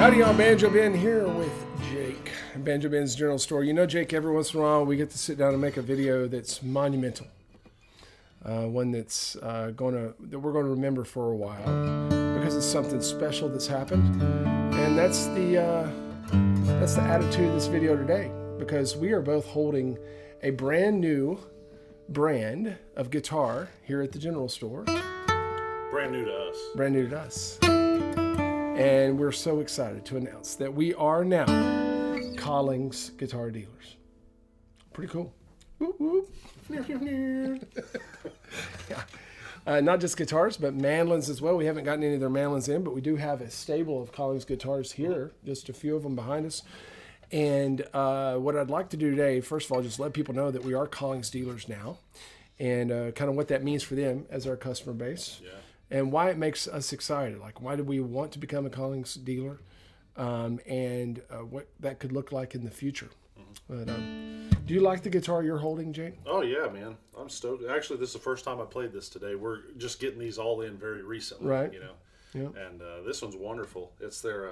Howdy y'all, Banjo Ben here with Jake, Banjo Ben's General Store. You know, Jake, every once in a while we get to sit down and make a video that's monumental. One that's that we're going to remember for a while because it's something special that's happened. And that's the attitude of this video today, because we are both holding a brand new brand of guitar here at the General Store. Brand new to us. Brand new to us. And we're so excited to announce that we are now Collings guitar dealers. Pretty cool. Whoop, whoop. Yeah. Not just guitars, but mandolins as well. We haven't gotten any of their mandolins in, but we do have a stable of Collings guitars here, just a few of them behind us. And what I'd like to do today, first of all, just let people know that we are Collings dealers now, and kind of what that means for them as our customer base. Yeah. And why it makes us excited. Like, why do we want to become a Collings dealer? And what that could look like in the future. But, do you like the guitar you're holding, Jake? Oh, yeah, man. I'm stoked. Actually, this is the first time I played this today. We're just getting these all in very recently. Right. You know? Yeah. And this one's wonderful. It's their,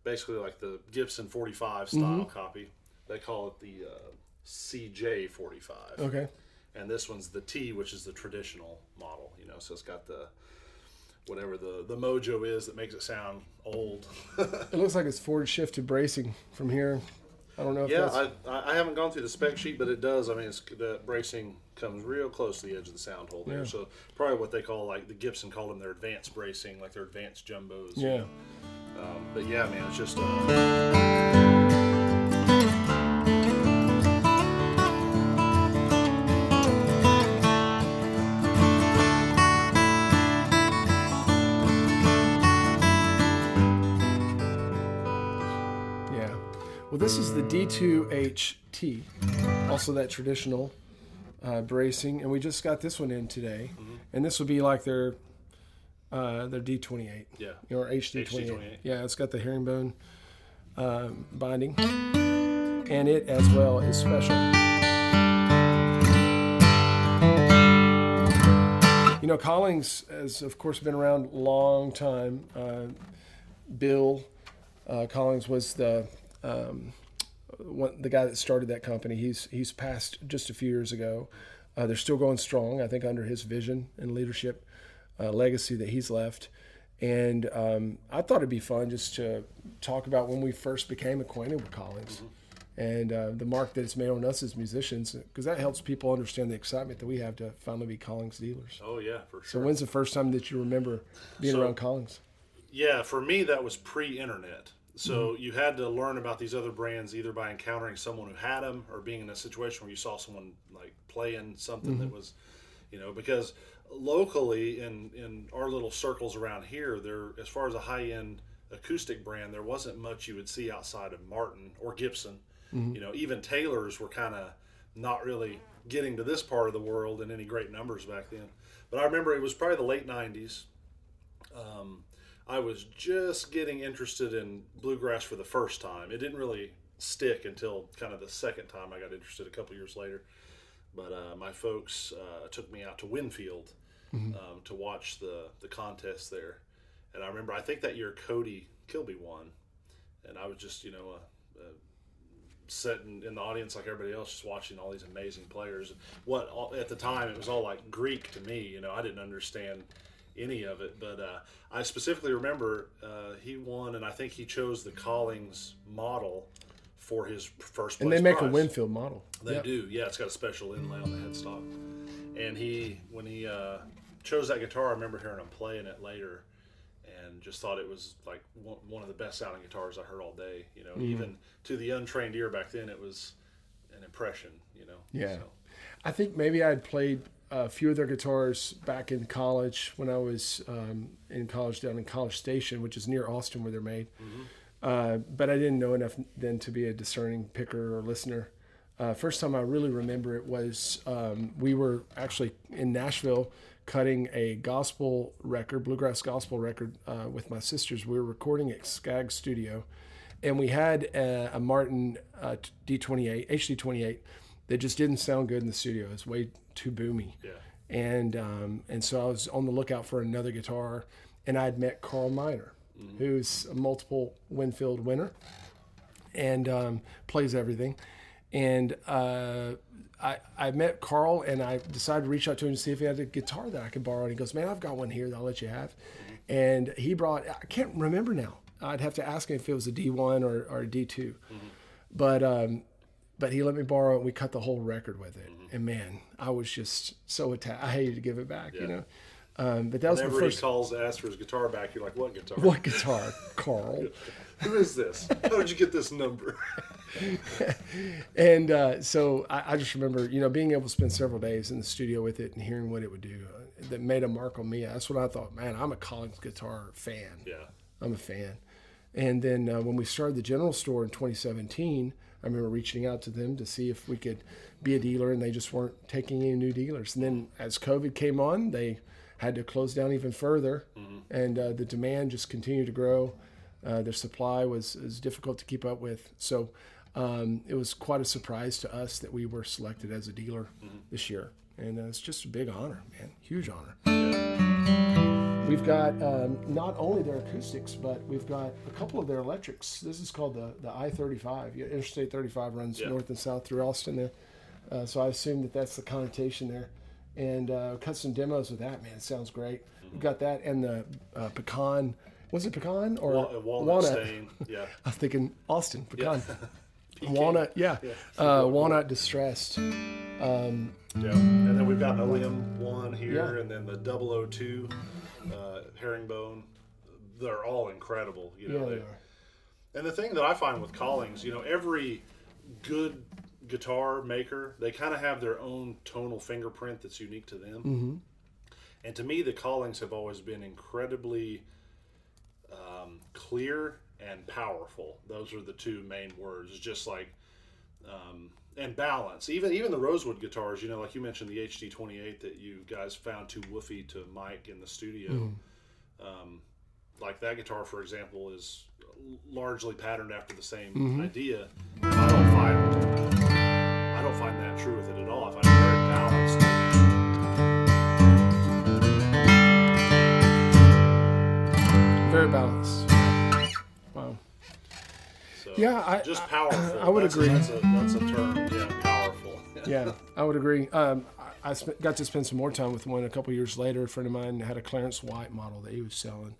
basically like the Gibson 45 style copy. They call it the CJ 45. Okay. And this one's the T, which is the traditional model, you know, so it's got the, whatever the mojo is that makes it sound old. It looks like it's forward shifted bracing from here. I don't know if that's... I haven't gone through the spec sheet, but it does. I mean, the bracing comes real close to the edge of the sound hole there. Yeah. So probably what they call, like the Gibson called them their advanced bracing, like their advanced jumbos. Yeah. You know? But yeah, man, it's just... Well, this is the D2HT, also that traditional bracing, and we just got this one in today, and this will be like their D28, Yeah. or HD28. Yeah, it's got the herringbone binding, and it as well is special. You know, Collings has, of course, been around a long time. Bill Collings was the guy that started that company. He's passed just a few years ago. They're still going strong, I think, under his vision and leadership legacy that he's left. And I thought it'd be fun just to talk about when we first became acquainted with Collings and the mark that it's made on us as musicians, because that helps people understand the excitement that we have to finally be Collings dealers. Oh, yeah, for So sure. when's the first time that you remember being around Collings? Yeah, for me, that was pre-internet. So you had to learn about these other brands either by encountering someone who had them or being in a situation where you saw someone like playing something that was, you know, because locally in our little circles around here, there, as far as a high-end acoustic brand, there wasn't much you would see outside of Martin or Gibson. You know, even Taylors were kind of not really getting to this part of the world in any great numbers back then. But I remember it was probably the late 90s. I was just getting interested in bluegrass for the first time. It didn't really stick until kind of the second time I got interested a couple years later. But my folks took me out to Winfield to watch the contest there. And I remember, I think that year Cody Kilby won. And I was just, you know, sitting in the audience like everybody else, just watching all these amazing players. At the time, it was all like Greek to me. You know, I didn't understand any of it, but I specifically remember he won, and I think he chose the Collings model for his first place. And they make prize. a Winfield model. They do, yeah. It's got a special inlay on the headstock. And when he chose that guitar, I remember hearing him playing it later, and just thought it was like one of the best sounding guitars I heard all day. You know, even to the untrained ear back then, it was an impression. You know. Yeah, So. I think maybe I'd played a few of their guitars back in college when I was in college down in College Station, which is near Austin where they're made. But I didn't know enough then to be a discerning picker or listener. First time I really remember it was we were actually in Nashville cutting a gospel record, bluegrass gospel record with my sisters. We were recording at Skaggs Studio, and we had a Martin D28, HD28, that just didn't sound good in the studio. It was way too boomy. Yeah. And so I was on the lookout for another guitar, and I had met Carl Miner. who's a multiple Winfield winner and plays everything. And I met Carl, and I decided to reach out to him to see if he had a guitar that I could borrow. And he goes, "Man, I've got one here that I'll let you have." And he brought, I can't remember now. I'd have to ask him if it was a D1 or a D2. But he let me borrow it, and we cut the whole record with it. And man, I was just so attached. I hated to give it back, you know. But that was Whenever the first. he calls to ask for his guitar back, you're like, "What guitar? What guitar, Carl?" Who is this? How did you get this number? And so I just remember, being able to spend several days in the studio with it and hearing what it would do. That made a mark on me. That's what I thought. Man, I'm a Collings guitar fan. Yeah, I'm a fan. And then when we started the General Store in 2017, I remember reaching out to them to see if we could be a dealer, and they just weren't taking any new dealers. And then as COVID came on, they had to close down even further, and the demand just continued to grow. Their supply was difficult to keep up with. So it was quite a surprise to us that we were selected as a dealer this year. And it's just a big honor, man. Huge honor. We've got not only their acoustics, but we've got a couple of their electrics. This is called the I-35. Interstate 35 runs north and south through Austin there. So I assume that's the connotation there. And cut some demos with that, man. It sounds great. We've got that and the pecan. Was it pecan or walnut stain? Yeah. I was thinking Austin, pecan. Walnut, walnut distressed. And then we've got an OEM one here, and then the 002 herringbone. They're all incredible. They are. And the thing that I find with Collings, every good guitar maker, they kind of have their own tonal fingerprint that's unique to them. And to me, the Collings have always been incredibly clear and powerful. Those are the two main words. It's just like and balance. Even the Rosewood guitars, like you mentioned the HD28 that you guys found too woofy to mic in the studio. Like that guitar, for example, is largely patterned after the same idea. And I don't find that true with it at all. I find it very balanced. Very balanced. Wow. So, yeah, just powerful. I would agree. That's a term. Yeah, powerful. Yeah, I would agree. I got to spend some more time with one a couple years later. A friend of mine had a Clarence White model that he was selling,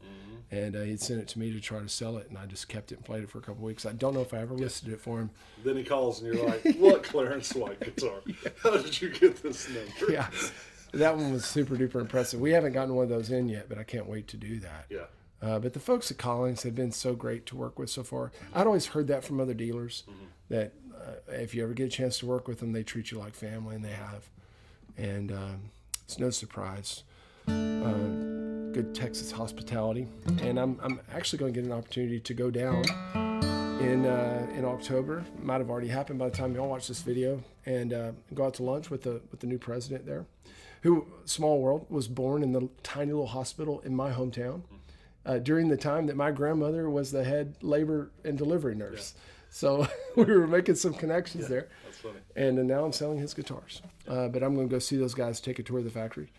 and he'd sent it to me to try to sell it, and I just kept it and played it for a couple weeks. I don't know if I ever listed it for him. Then he calls, and you're like, "What Clarence White guitar? How did you get this number?" Yeah, that one was super duper impressive. We haven't gotten one of those in yet, but I can't wait to do that. Yeah. But the folks at Collings have been so great to work with so far. I'd always heard that from other dealers, that if you ever get a chance to work with them, they treat you like family, and they have. And it's no surprise. Good Texas hospitality. And I'm actually going to get an opportunity to go down in October. Might have already happened by the time y'all watch this video, and go out to lunch with the new president there, who, small world, was born in the tiny little hospital in my hometown. During the time that my grandmother was the head labor and delivery nurse. Yeah. So we were making some connections there. That's funny. And now I'm selling his guitars. But I'm going to go see those guys, take a tour of the factory.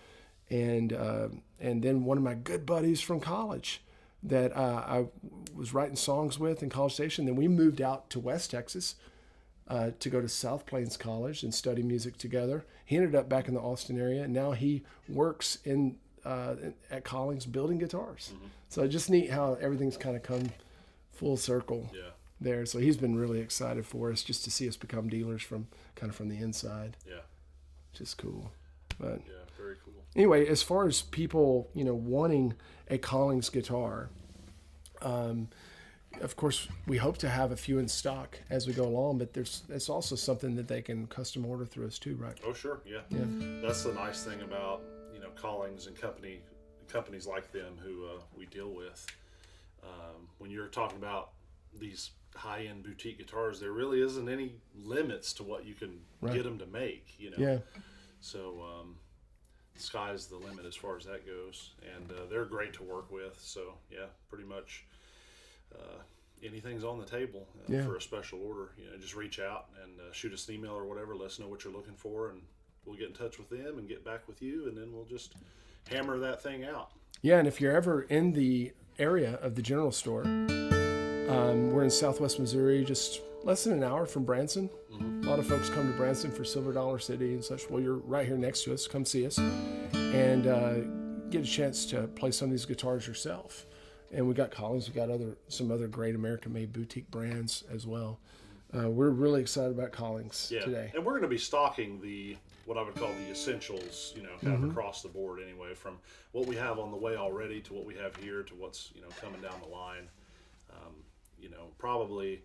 And then one of my good buddies from college that I was writing songs with in College Station, then we moved out to West Texas to go to South Plains College and study music together. He ended up back in the Austin area, and now he works at Collings building guitars. So just neat how everything's kind of come full circle there. So he's been really excited for us, just to see us become dealers from the inside. Yeah. Just cool. But yeah, very cool. Anyway, as far as people, wanting a Collings guitar, of course, we hope to have a few in stock as we go along, but it's also something that they can custom order through us too, right? Oh, sure. Yeah. That's the nice thing about, Collings and companies like them who we deal with. When you're talking about these high-end boutique guitars, there really isn't any limits to what you can get them to make, Yeah. So sky's the limit as far as that goes, and they're great to work with. So yeah, pretty much anything's on the table for a special order. Just reach out and shoot us an email or whatever. Let us know what you're looking for, and we'll get in touch with them and get back with you, and then we'll just hammer that thing out. Yeah, and if you're ever in the area of the general store, we're in Southwest Missouri, just less than an hour from Branson. A lot of folks come to Branson for Silver Dollar City and such. Well, you're right here next to us. Come see us and get a chance to play some of these guitars yourself. And we got Collings. We got some other great American-made boutique brands as well. We're really excited about Collings today. And we're going to be stocking what I would call the essentials, kind of across the board anyway, from what we have on the way already to what we have here to what's, coming down the line. Probably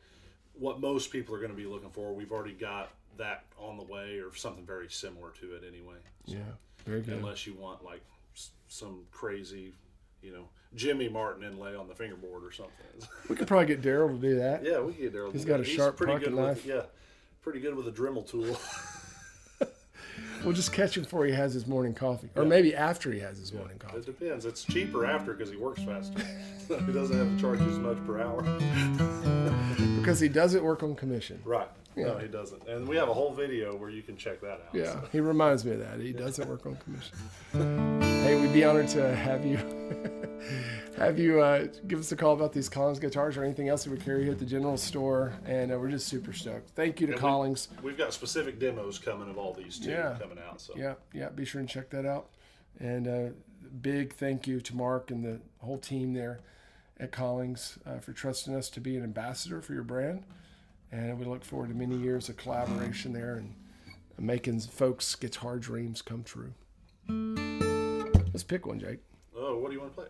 what most people are going to be looking for. We've already got that on the way or something very similar to it anyway. So, very good. Unless you want like some crazy, Jimmy Martin inlay on the fingerboard or something. We could probably get Daryl to do that. Yeah, we could get Daryl. He's got a sharp pocket knife. Pretty good with a Dremel tool. We'll just catch him before he has his morning coffee. Or maybe after he has his morning coffee. It depends. It's cheaper after because he works faster. He doesn't have to charge as much per hour. Because he doesn't work on commission. Right. Yeah. No, he doesn't. And we have a whole video where you can check that out. Yeah, so. He reminds me of that. He doesn't work on commission. Hey, we'd be honored to have you give us a call about these Collings guitars or anything else that we carry here at the general store. And we're just super stoked. Thank you to Collings. We've got specific demos coming of all these too coming out. So Yeah. Be sure and check that out. And big thank you to Mark and the whole team there at Collings for trusting us to be an ambassador for your brand. And we look forward to many years of collaboration there and making folks' guitar dreams come true. Let's pick one, Jake. Oh, what do you want to play?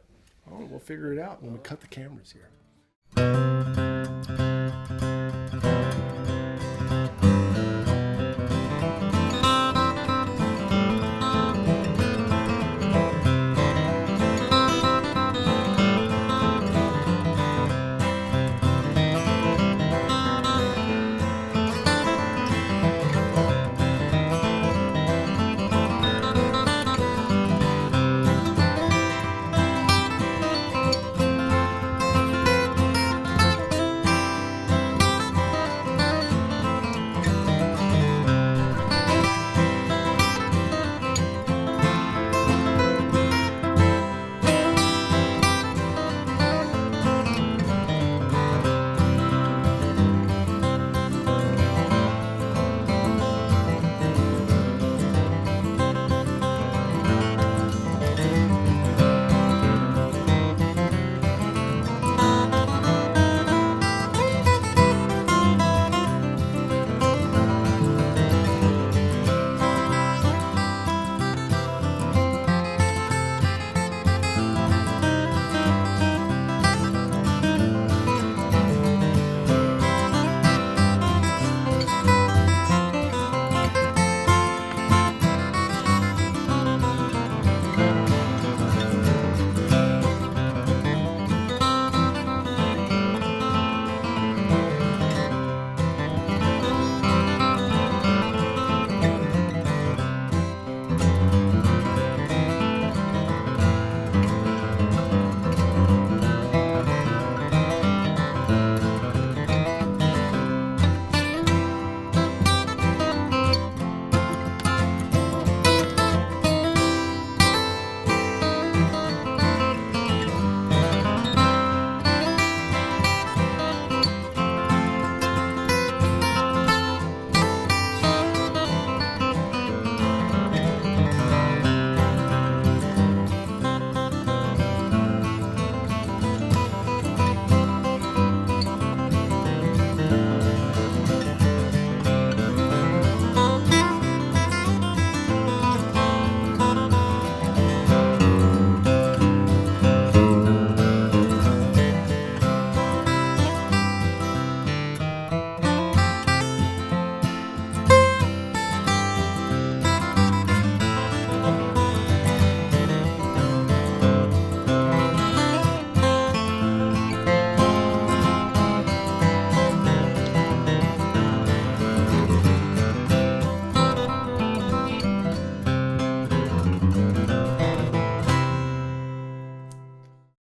Oh, we'll figure it out when we cut the cameras here.